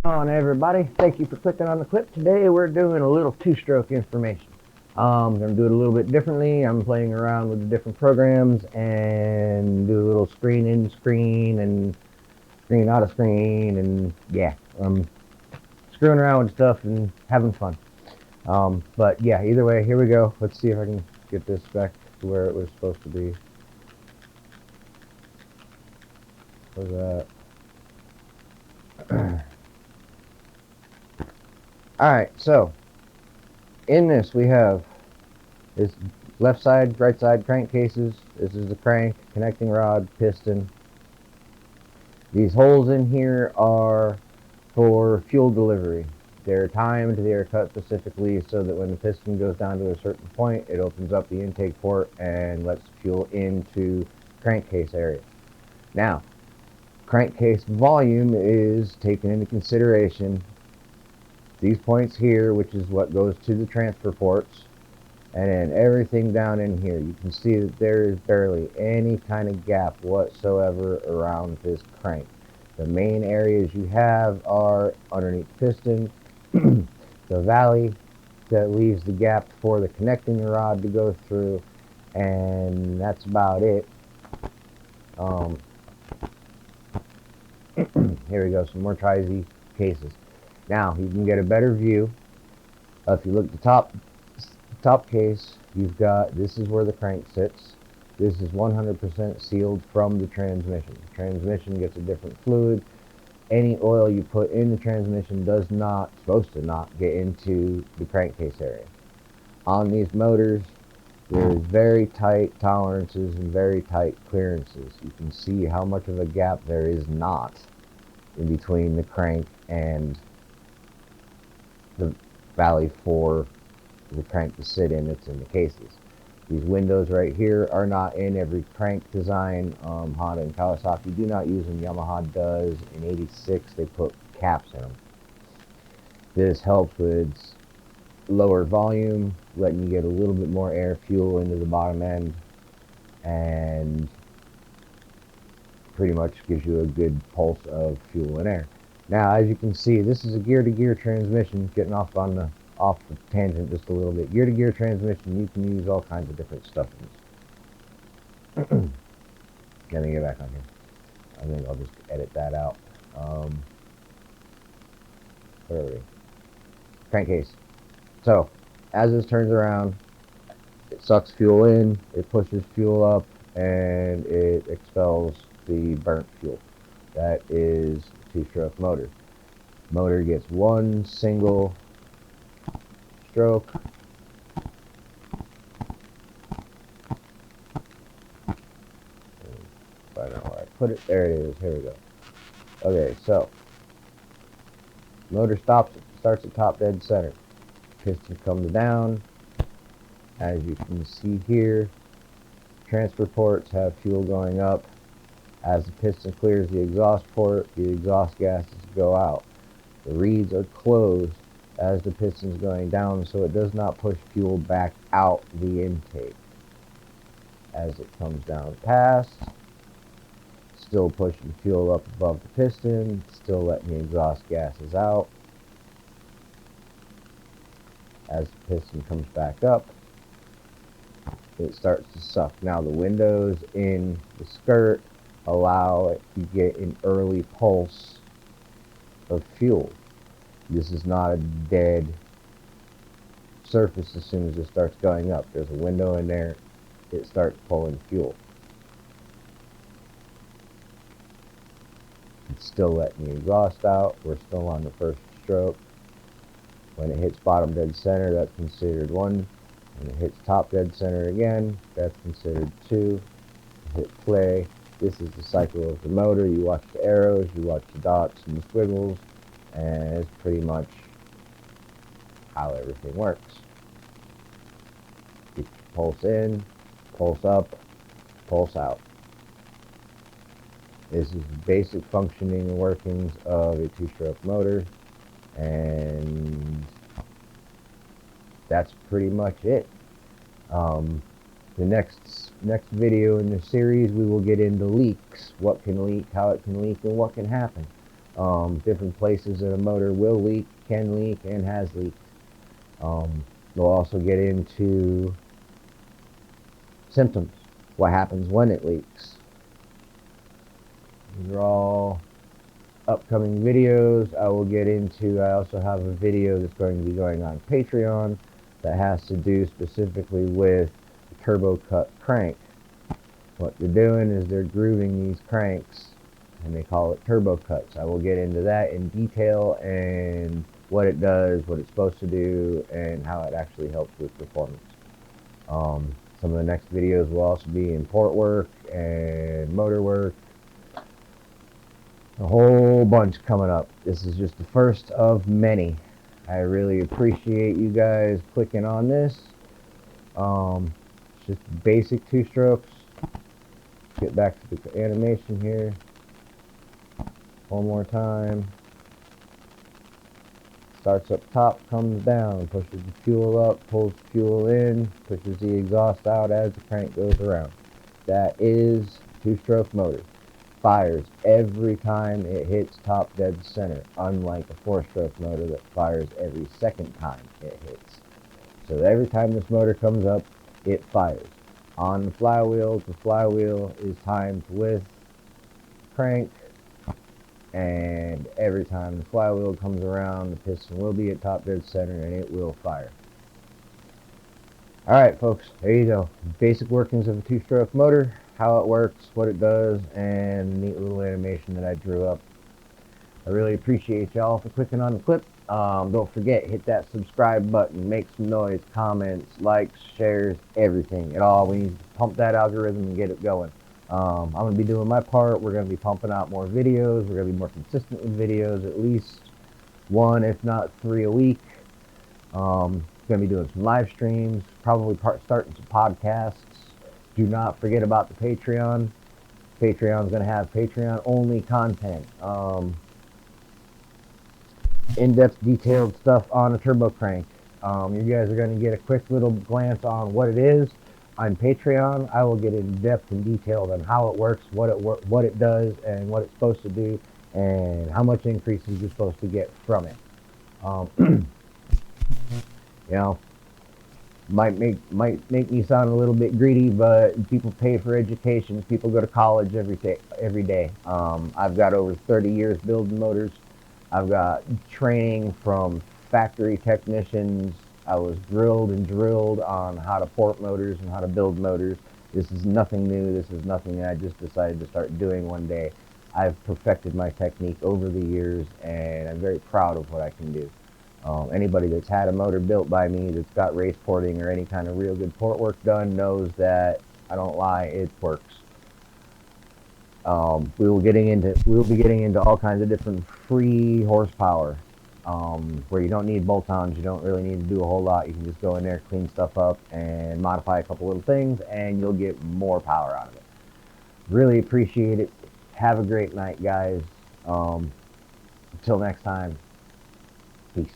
On everybody, thank you for clicking on the clip. Today we're doing a little two-stroke information. I'm going to do it a little bit differently. I'm playing around with the different programs and do a little screen in screen and screen out of screen, and yeah, I'm screwing around with stuff and having fun. But yeah, either way, here we go. Let's see if I can get this back to where it was supposed to be. What was that? Alright, so in this we have this left side, right side crankcases. This is the crank, connecting rod, piston. These holes in here are for fuel delivery. They're timed, they are cut specifically so that when the piston goes down to a certain point, it opens up the intake port and lets fuel into crankcase area. Now, crankcase volume is taken into consideration. These points here, which is what goes to the transfer ports, and then everything down in here. You can see that there is barely any kind of gap whatsoever around this crank. The main areas you have are underneath the piston, the valley that leaves the gap for the connecting rod to go through, and that's about it. Here we go, some more Tri-Z cases. Now you can get a better view. If you look at the top case, you've got, this is where the crank sits. This is 100% sealed from the transmission. The transmission gets a different fluid. Any oil you put in the transmission does not, supposed to not, get into the crankcase area. On these motors, there's very tight tolerances and very tight clearances. You can see how much of a gap there is not in between the crank and the valley for the crank to sit in. It's in the cases. These windows right here are not in every crank design. Honda and Kawasaki do not use them. Yamaha does. In '86 they put caps in them. This helps with lower volume, letting you get a little bit more air fuel into the bottom end, and pretty much gives you a good pulse of fuel and air. Now, as you can see, this is a gear-to-gear transmission. Getting off the tangent just a little bit. Gear-to-gear transmission, you can use all kinds of different stuff in this. Let me get back on here. I think I'll just edit that out. Where are we? Crankcase. So, as this turns around, it sucks fuel in, it pushes fuel up, and it expels the burnt fuel. That is two-stroke motor. Motor gets one single stroke. I don't know where I put it. There it is. Here we go. Okay, so motor starts at top dead center. Piston comes down. As you can see here, transfer ports have fuel going up. As the piston clears the exhaust port, the exhaust gases go out. The reeds are closed as the piston is going down, so it does not push fuel back out the intake. As it comes down past, still pushing fuel up above the piston, still letting the exhaust gases out. As the piston comes back up, it starts to suck. Now the windows in the skirt allow it to get an early pulse of fuel. This is not a dead surface as soon as it starts going up. There's a window in there, it starts pulling fuel. It's still letting the exhaust out. We're still on the first stroke. When it hits bottom dead center, that's considered 1. When it hits top dead center again, that's considered 2. Hit play. This is the cycle of the motor. You watch the arrows, you watch the dots and the squiggles, and it's pretty much how everything works. You pulse in, pulse up, pulse out. This is the basic functioning and workings of a two-stroke motor, and that's pretty much it. The next video in the series, we will get into leaks. What can leak, how it can leak, and what can happen. different places that a motor will leak, can leak, and has leaked. We'll also get into symptoms, what happens when it leaks. These are all upcoming videos I will get into. I also have a video that's going to be going on Patreon that has to do specifically with the turbo cut crank. What they're doing is they're grooving these cranks, and they call it turbo cuts. I will get into that in detail and what it does, what it's supposed to do, and how it actually helps with performance. Some of the next videos will also be in port work and motor work. A whole bunch coming up. This is just the first of many. I really appreciate you guys clicking on this. It's just basic two-strokes. Get back to the animation here. One more time. Starts up top, comes down, pushes the fuel up, pulls the fuel in, pushes the exhaust out as the crank goes around. That is two-stroke motor. Fires every time it hits top dead center, unlike a four-stroke motor that fires every second time it hits. So every time this motor comes up, it fires. On the flywheel is timed with crank, and every time the flywheel comes around, the piston will be at top dead center and it will fire. Alright folks, there you go. Basic workings of a two-stroke motor, how it works, what it does, and a neat little animation that I drew up. I really appreciate y'all for clicking on the clip. Don't forget, hit that subscribe button, make some noise, comments, likes, shares, everything. It all, we need to pump that algorithm and get it going. I'm going to be doing my part. We're going to be pumping out more videos. We're going to be more consistent with videos, at least one, if not 3 a week. Going to be doing some live streams, probably starting some podcasts. Do not forget about the Patreon. Patreon's going to have Patreon-only content. In-depth, detailed stuff on a turbo crank. You guys are going to get a quick little glance on what it is. On Patreon, I will get in depth and detailed on how it works, what it does, and what it's supposed to do, and how much increases you're supposed to get from it. You know, might make me sound a little bit greedy, but people pay for education. People go to college every day. I've got over 30 years building motors. I've got training from factory technicians. I was grilled and drilled on how to port motors and how to build motors. This is nothing new. This is nothing that I just decided to start doing one day. I've perfected my technique over the years, and I'm very proud of what I can do. Anybody that's had a motor built by me that's got race porting or any kind of real good port work done knows that I don't lie, it works. We'll be getting into all kinds of different free horsepower, where you don't need bolt-ons, you don't really need to do a whole lot. You can just go in there, clean stuff up, and modify a couple little things, and you'll get more power out of it. Really appreciate it. Have a great night, guys. Until next time, peace.